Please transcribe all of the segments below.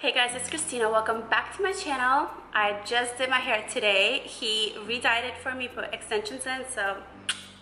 Hey guys, it's Kristina. Welcome back to my channel. I just did my hair today. He re-dyed it for me, put extensions in, so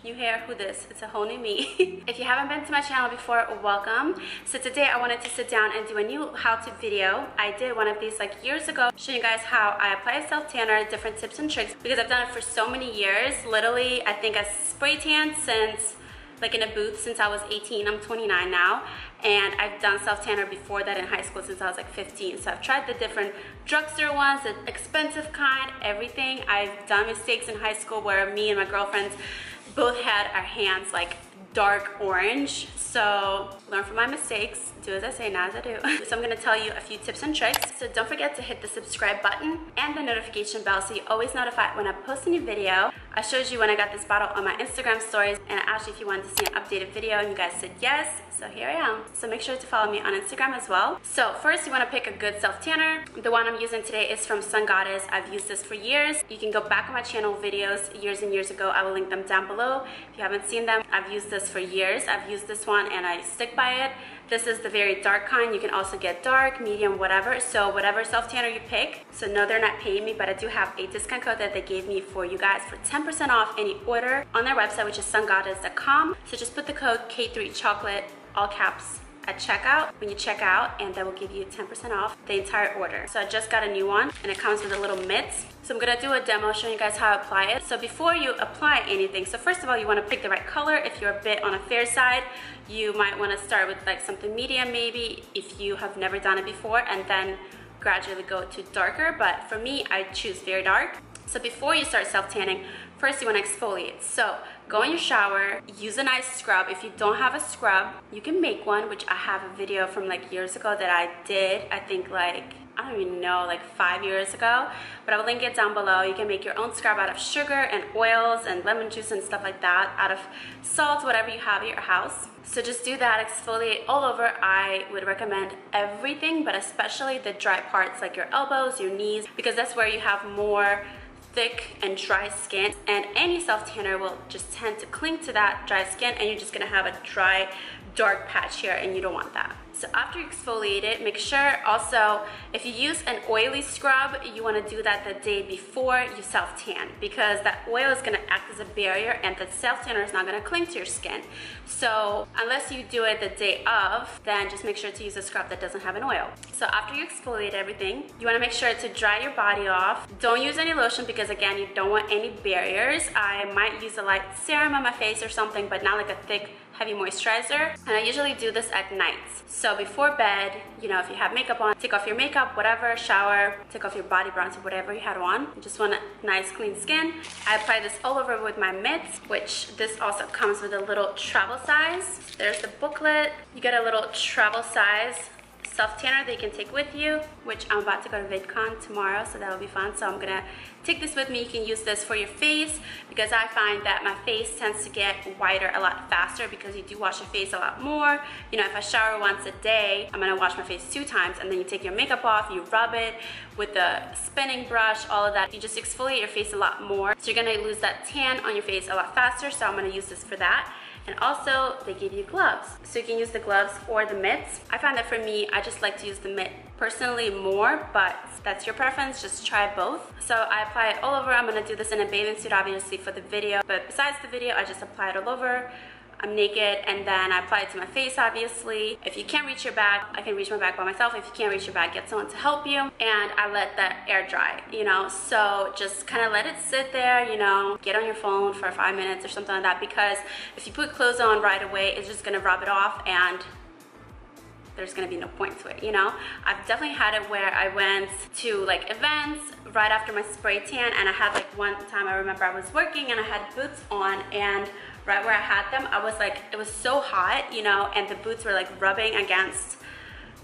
new hair, who this? It's a whole new me. If you haven't been to my channel before, welcome. So today I wanted to sit down and do a new how-to video. I did one of these like years ago, showing you guys how I apply a self-tanner, different tips and tricks, because I've done it for so many years. Literally, I think I spray tanned since like in a booth since I was 18. I'm 29 now, and I've done self-tanner before that in high school since I was like 15. So I've tried the different drugstore ones, the expensive kind, everything. I've done mistakes in high school where me and my girlfriends both had our hands like dark orange. So learn from my mistakes, do as I say, not as I do. So I'm gonna tell you a few tips and tricks. So don't forget to hit the subscribe button and the notification bell so you're always notified when I post a new video. I showed you when I got this bottle on my Instagram stories, and I asked you if you wanted to see an updated video, and you guys said yes, so here I am. So make sure to follow me on Instagram as well. So first, you want to pick a good self-tanner. The one I'm using today is from Sun Goddess. I've used this for years. You can go back on my channel videos years and years ago. I will link them down below if you haven't seen them. I've used this for years. I've used this one and I stick by it. This is the very dark kind. You can also get dark, medium, whatever. So whatever self-tanner you pick. So no, they're not paying me, but I do have a discount code that they gave me for you guys for 10% off any order on their website, which is sungoddess.com. So just put the code K3Chocolate, all caps, at checkout when you check out, and that will give you 10% off the entire order. So I just got a new one and it comes with a little mitt. So I'm gonna do a demo showing you guys how to apply it. So before you apply anything, so first of all, you wanna pick the right color. If you're a bit on a fair side, you might wanna start with like something medium maybe if you have never done it before, and then gradually go to darker. But for me, I choose very dark. So before you start self-tanning, first you want to exfoliate. So go in your shower, use a nice scrub. If you don't have a scrub, you can make one, which I have a video from like years ago that I did, I think like, I don't even know, like 5 years ago, but I will link it down below. You can make your own scrub out of sugar and oils and lemon juice and stuff like that, out of salt, whatever you have at your house. So just do that, exfoliate all over. I would recommend everything, but especially the dry parts like your elbows, your knees, because that's where you have more thick and dry skin, and any self-tanner will just tend to cling to that dry skin, and you're just gonna have a dry, dark patch here, and you don't want that. So after you exfoliate it, make sure also, if you use an oily scrub, you want to do that the day before you self-tan, because that oil is going to act as a barrier and the self-tanner is not going to cling to your skin. So unless you do it the day of, then just make sure to use a scrub that doesn't have an oil. So after you exfoliate everything, you want to make sure to dry your body off. Don't use any lotion because again, you don't want any barriers. I might use a light serum on my face or something, but not like a thick, heavy moisturizer. And I usually do this at night. So before bed, you know, if you have makeup on, take off your makeup, whatever, shower, take off your body bronzer, whatever you had on. You just want a nice clean skin. I apply this all over with my mitts, which this also comes with a little travel size. There's the booklet. You get a little travel size self-tanner that you can take with you, which I'm about to go to VidCon tomorrow, so that'll be fun. So I'm gonna take this with me. You can use this for your face, because I find that my face tends to get whiter a lot faster because you do wash your face a lot more. You know, if I shower once a day, I'm gonna wash my face 2 times, and then you take your makeup off, you rub it with a spinning brush, all of that. You just exfoliate your face a lot more. So you're gonna lose that tan on your face a lot faster, so I'm gonna use this for that. And also, they give you gloves. So you can use the gloves or the mitts. I find that for me, I just like to use the mitt personally more, but that's your preference, just try both. So I apply it all over. I'm gonna do this in a bathing suit, obviously, for the video. But besides the video, I just apply it all over. I'm naked, and then I apply it to my face, obviously. If you can't reach your bag, I can reach my bag by myself. If you can't reach your bag, get someone to help you. And I let that air dry, you know? So just kind of let it sit there, you know? Get on your phone for 5 minutes or something like that, because if you put clothes on right away, it's just gonna rub it off, and there's gonna be no point to it, you know? I've definitely had it where I went to like events right after my spray tan, and I had like one time I remember I was working and I had boots on, and right where I had them, I was like, it was so hot, you know, and the boots were like rubbing against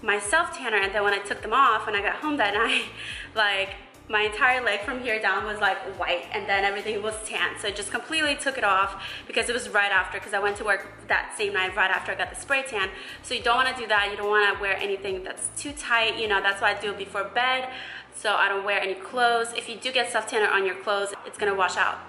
my self-tanner, and then when I took them off, when I got home that night, like my entire leg from here down was like white, and then everything was tan. So I just completely took it off because it was right after, because I went to work that same night right after I got the spray tan. So you don't want to do that. You don't want to wear anything that's too tight, you know. That's why I do it before bed, so I don't wear any clothes. If you do get self-tanner on your clothes, it's gonna wash out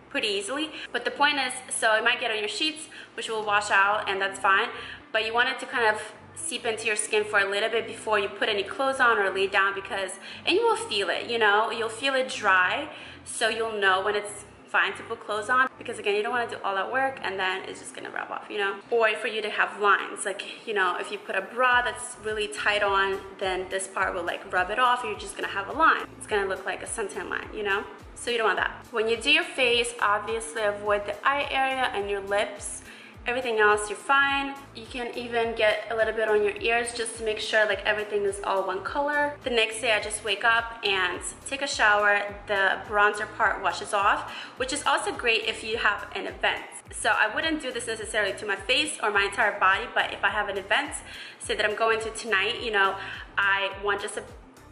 pretty easily. But the point is, so it might get on your sheets, which will wash out, and that's fine, but you want it to kind of seep into your skin for a little bit before you put any clothes on or lay down, and you will feel it, you know, you'll feel it dry, so you'll know when it's fine to put clothes on, because again, you don't want to do all that work and then it's just gonna rub off, you know. Or for you to have lines, like, you know, if you put a bra that's really tight on, then this part will like rub it off, you're just gonna have a line. It's gonna look like a suntan line, you know, so you don't want that. When you do your face, obviously avoid the eye area and your lips. Everything else, you're fine. You can even get a little bit on your ears just to make sure like everything is all one color. The next day I just wake up and take a shower. The bronzer part washes off, which is also great if you have an event. So I wouldn't do this necessarily to my face or my entire body, but if I have an event, say that I'm going to tonight, you know, I want just a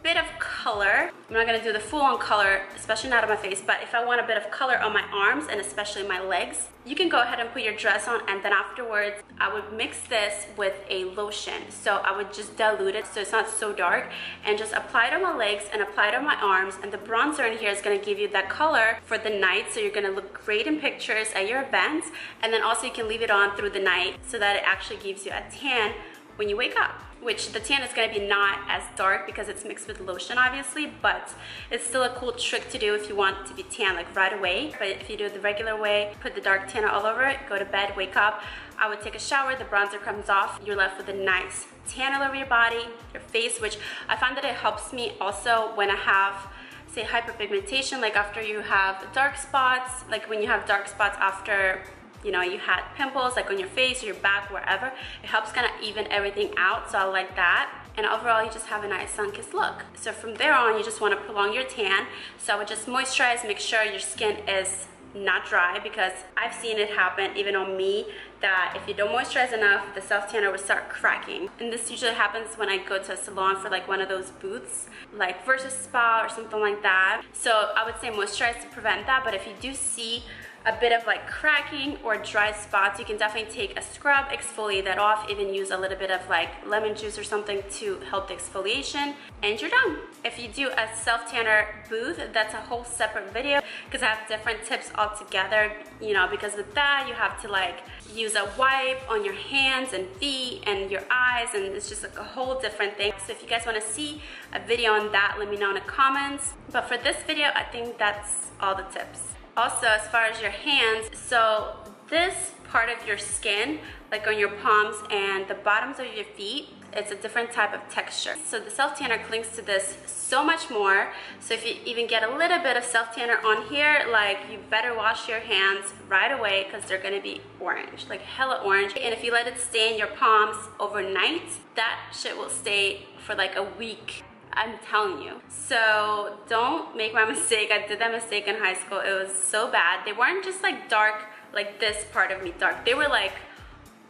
bit of color. I'm not gonna do the full-on color, especially not on my face, but if I want a bit of color on my arms and especially my legs, you can go ahead and put your dress on, and then afterwards I would mix this with a lotion. So I would just dilute it so it's not so dark and just apply it on my legs and apply it on my arms, and the bronzer in here is gonna give you that color for the night, so you're gonna look great in pictures at your events, and then also you can leave it on through the night so that it actually gives you a tan when you wake up, which the tan is going to be not as dark because it's mixed with lotion obviously, but it's still a cool trick to do if you want to be tan like right away. But if you do it the regular way, put the dark tanner all over it, go to bed, wake up, I would take a shower, the bronzer comes off, you're left with a nice tan all over your body, your face, which I find that it helps me also when I have, say, hyperpigmentation, like after you have dark spots, like when you have dark spots after, you know, you had pimples like on your face or your back, wherever. It helps kind of even everything out, so I like that. And overall, you just have a nice sun-kissed look. So from there on, you just want to prolong your tan. So I would just moisturize, make sure your skin is not dry, because I've seen it happen even on me, that if you don't moisturize enough, the self-tanner will start cracking. And this usually happens when I go to a salon for like one of those booths, like Versus Spa or something like that. So I would say moisturize to prevent that, but if you do see a bit of like cracking or dry spots, you can definitely take a scrub, exfoliate that off, even use a little bit of like lemon juice or something to help the exfoliation, and you're done. If you do a self-tanner booth, that's a whole separate video, because I have different tips altogether, you know, because with that you have to like use a wipe on your hands and feet and your eyes, and it's just like a whole different thing. So if you guys want to see a video on that, let me know in the comments. But for this video, I think that's all the tips. Also, as far as your hands, so this part of your skin, like on your palms and the bottoms of your feet, it's a different type of texture. So the self-tanner clings to this so much more. So if you even get a little bit of self-tanner on here, like, you better wash your hands right away, because they're gonna be orange, like hella orange. And if you let it stay in your palms overnight, that shit will stay for like a week, I'm telling you. So don't make my mistake. I did that mistake in high school. It was so bad. They weren't just like dark, like this part of me dark. They were like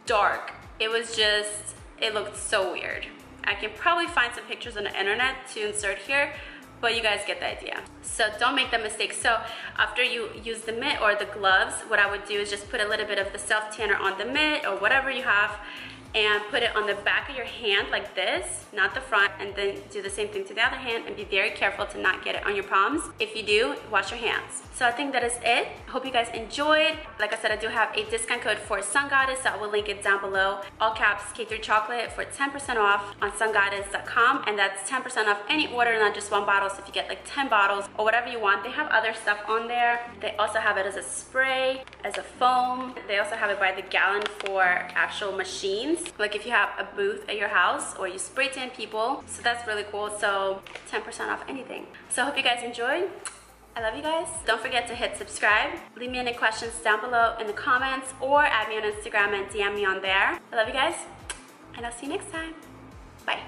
dark. It was just, it looked so weird. I can probably find some pictures on the internet to insert here, but you guys get the idea. So don't make that mistake. So after you use the mitt or the gloves, what I would do is just put a little bit of the self-tanner on the mitt or whatever you have, and put it on the back of your hand like this, not the front, and then do the same thing to the other hand, and be very careful to not get it on your palms. If you do, wash your hands. So I think that is it. Hope you guys enjoyed. Like I said, I do have a discount code for Sun Goddess, so I will link it down below. All caps K3 chocolate for 10% off on sungoddess.com, and that's 10% off any order, not just one bottle. So if you get like 10 bottles or whatever you want, they have other stuff on there. They also have it as a spray, as a foam. They also have it by the gallon for actual machines, like if you have a booth at your house or you spray tan people. So that's really cool. So 10% off anything. So I hope you guys enjoyed. I love you guys. Don't forget to hit subscribe. Leave me any questions down below in the comments, or add me on Instagram and DM me on there. I love you guys, and I'll see you next time. Bye.